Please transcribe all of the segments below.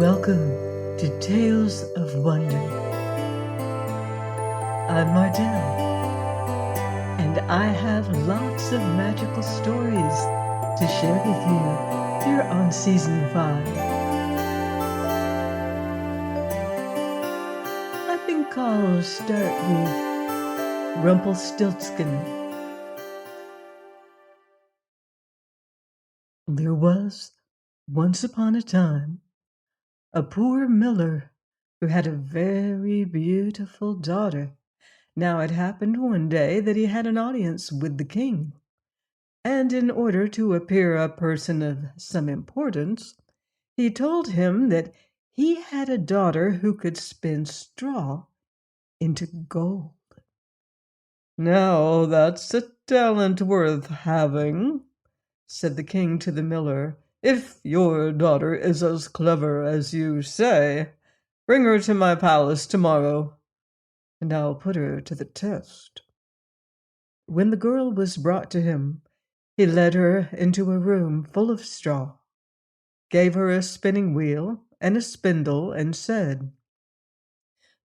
Welcome to Tales of Wonder. I'm Mardell, and I have lots of magical stories to share with you here on Season 5. I think I'll start with Rumpelstiltskin. There was, once upon a time, a poor miller who had a very beautiful daughter. Now it happened one day that he had an audience with the king, and in order to appear a person of some importance, he told him that he had a daughter who could spin straw into gold. "Now that's a talent worth having," said the king to the miller. "If your daughter is as clever as you say, bring her to my palace tomorrow, and I'll put her to the test." When the girl was brought to him, he led her into a room full of straw, gave her a spinning wheel and a spindle, and said,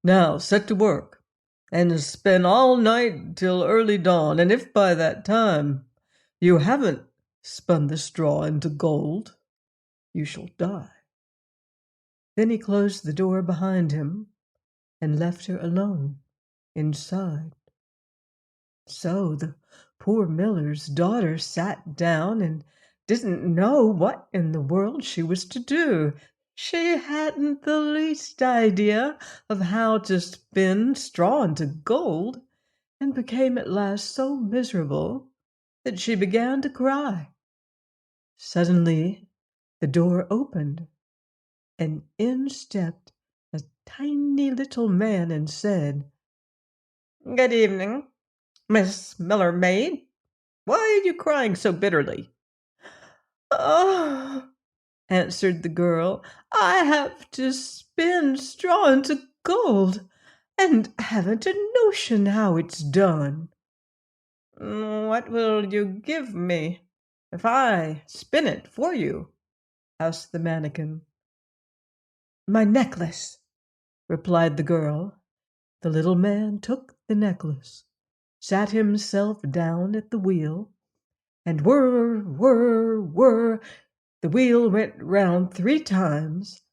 "Now set to work, and spin all night till early dawn, and if by that time you haven't spun the straw into gold, you shall die." Then he closed the door behind him and left her alone inside. So the poor miller's daughter sat down and didn't know what in the world she was to do. She hadn't the least idea of how to spin straw into gold, and became at last so miserable that she began to cry. Suddenly the door opened, and in stepped a tiny little man and said, "Good evening, Miss Miller Maid. Why are you crying so bitterly?" "Oh," answered the girl, "I have to spin straw into gold, and haven't a notion how it's done." "What will you give me if I spin it for you?" asked the mannikin. "My necklace," replied the girl. The little man took the necklace, sat himself down at the wheel, and whir, whir, whir, the wheel went round 3 times,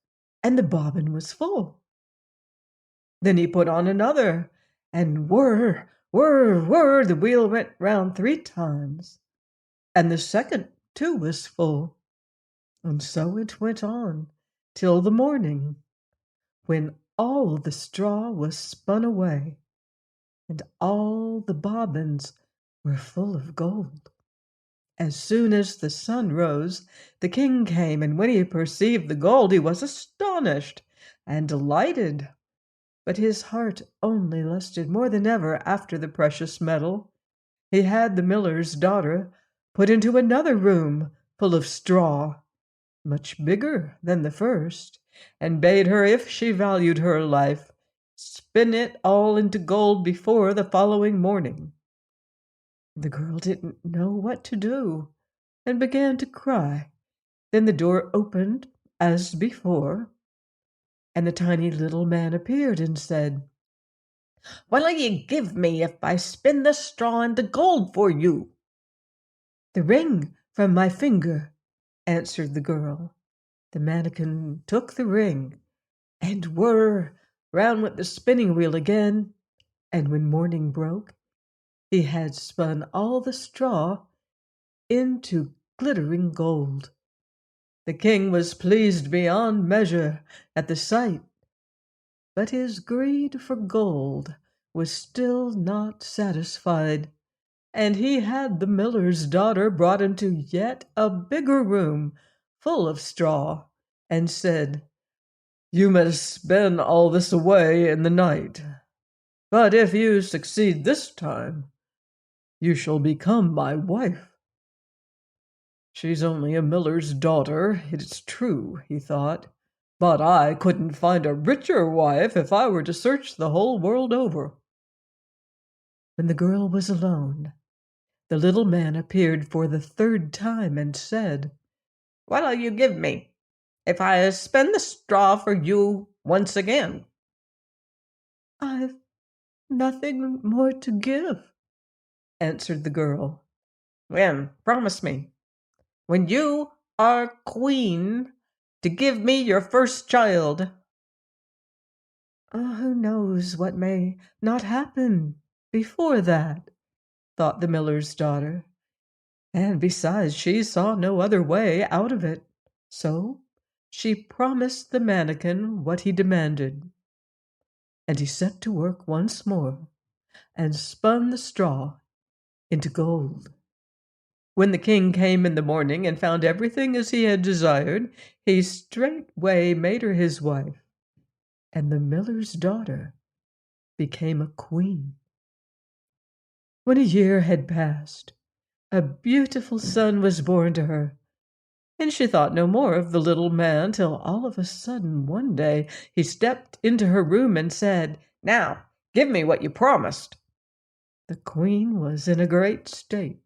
and the bobbin was full. Then he put on another, and whir, whir, whir, the wheel went round 3 times, and the second too was full. And so it went on till the morning, when all the straw was spun away, and all the bobbins were full of gold. As soon as the sun rose, the king came, and when he perceived the gold, he was astonished and delighted. But his heart only lusted more than ever after the precious metal. He had the miller's daughter put into another room full of straw, much bigger than the first, and bade her, if she valued her life, spin it all into gold before the following morning. The girl didn't know what to do, and began to cry. Then the door opened as before, and the tiny little man appeared and said, "What'll you give me if I spin the straw into gold for you?" "The ring from my finger," answered the girl. The mannikin took the ring, and whirr, round went the spinning wheel again, and when morning broke, he had spun all the straw into glittering gold. The king was pleased beyond measure at the sight, but his greed for gold was still not satisfied, and he had the miller's daughter brought into yet a bigger room full of straw, and said, "You must spin all this away in the night, but if you succeed this time, you shall become my wife." "She's only a miller's daughter, it is true," he thought, "but I couldn't find a richer wife if I were to search the whole world over." When the girl was alone, the little man appeared for the 3rd time and said, "What'll you give me if I spin the straw for you once again?" "I've nothing more to give," answered the girl. "Then promise me, when you are queen, to give me your first child." Who knows what may not happen before that, thought the miller's daughter. And besides, she saw no other way out of it. So she promised the mannikin what he demanded. And he set to work once more and spun the straw into gold. When the king came in the morning and found everything as he had desired, he straightway made her his wife, and the miller's daughter became a queen. When a year had passed, a beautiful son was born to her, and she thought no more of the little man till all of a sudden one day he stepped into her room and said, "Now, give me what you promised." The queen was in a great state,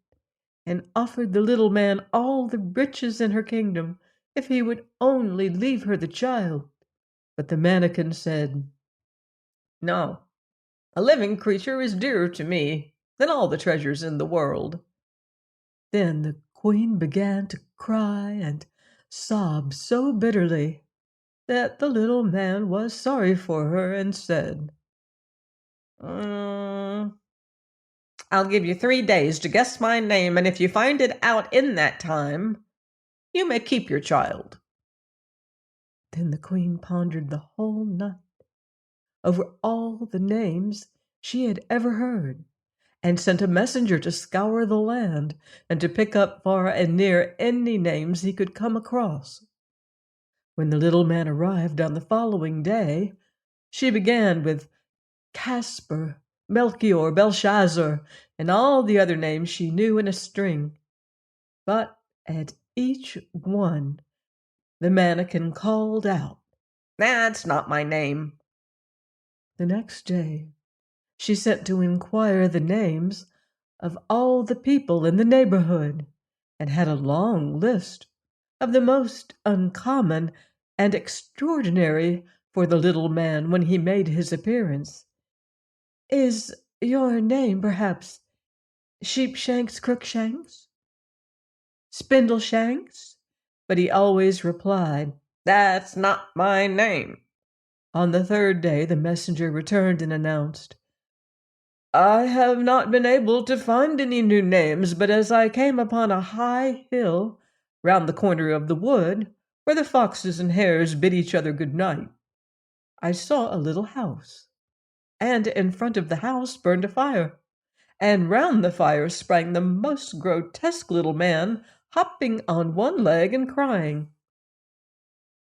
and offered the little man all the riches in her kingdom if he would only leave her the child. But the mannikin said, "No, a living creature is dearer to me than all the treasures in the world." Then the queen began to cry and sob so bitterly that the little man was sorry for her and said, "Mm, I'll give you 3 days to guess my name, and if you find it out in that time, you may keep your child." Then the queen pondered the whole night over all the names she had ever heard, and sent a messenger to scour the land and to pick up far and near any names he could come across. When the little man arrived on the following day, she began with Caspar, Melchior, Belshazzar, and all the other names she knew in a string. But at each one the mannikin called out, "That's not my name." The next day she sent to inquire the names of all the people in the neighborhood, and had a long list of the most uncommon and extraordinary for the little man when he made his appearance. "Is your name, perhaps, Sheepshanks Crookshanks? Spindleshanks?" But he always replied, "That's not my name." On the third day the messenger returned and announced, "I have not been able to find any new names, but as I came upon a high hill round the corner of the wood, where the foxes and hares bid each other good night, I saw a little house, and in front of the house burned a fire, and round the fire sprang the most grotesque little man, hopping on one leg and crying,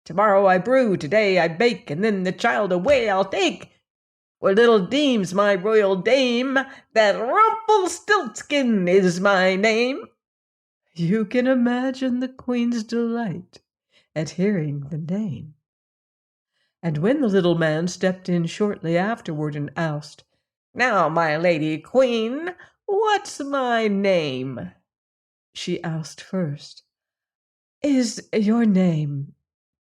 'Tomorrow I brew, today I bake, and then the child away I'll take. For little deems my royal dame that Rumpelstiltskin is my name.'" You can imagine the queen's delight at hearing the name. And when the little man stepped in shortly afterward and asked, "Now, my lady queen, what's my name?" she asked first, "Is your name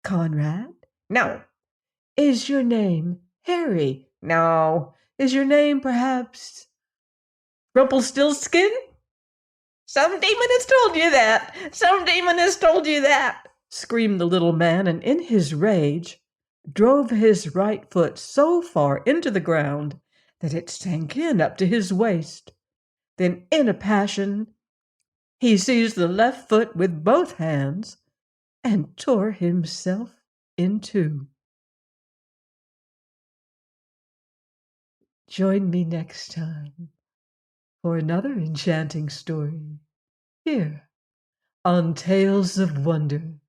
Conrad? "No." Is your name Harry? "No." Is your name perhaps "Rumpelstiltskin? Some demon has told you that! Some demon has told you that!" screamed the little man, and in his rage drove his right foot so far into the ground that it sank in up to his waist. Then, in a passion, he seized the left foot with both hands and tore himself in two. Join me next time for another enchanting story here on Tales of Wonder.